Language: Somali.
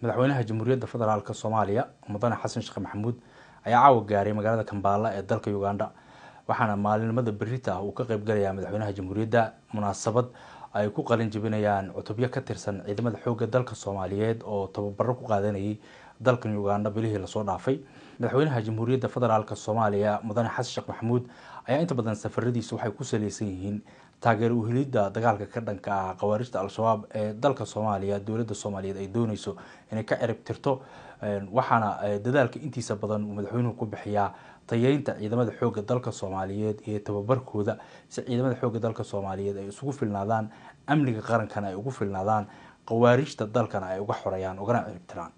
madaxweynaha Jamhuuriyadda Federaalka Soomaaliya Mudane Xasan Sheekh Maxamuud ayaa caawa gaaray magaalada Kampala ee dalka Uganda waxaana maalinimada berrita uu ka qayb galaya madaxweynaha Jamhuuriyadda munaasabad ay ku qalin jabinayaan cutubyo ka tirsan ciidamada xoogga dalka Soomaaliyeed oo tababaro ku qaadanayay dalka Uganda bilihii la soo dhaafay. madaxweynaha Jamhuuriyadda Federaalka Soomaaliya Mudane Xasan Sheekh Maxamuud ayaa inta badan safaradiisa waxay ku saleysan yihiin taageero u helidda dagaalka ka dhanka ah khawaarijta al-shabaab ee dalka Soomaaliya. dowladda Soomaaliyeed ay doonayso inay ka cirib tirto waxaana dadaalka intiisa badan uu madaxweynuhu ku bixiyaa tayeynta ciidamada xoogga dalka Soomaaliyeed iyo tababarkooda si ciidamada xoogga dalka Soomaaliyeed ay isugu filnaadaan amniga qarankana ay ugu filnaadaan khawaarijta dalkana ay uga xoreeyaan ugana cirib tiraan.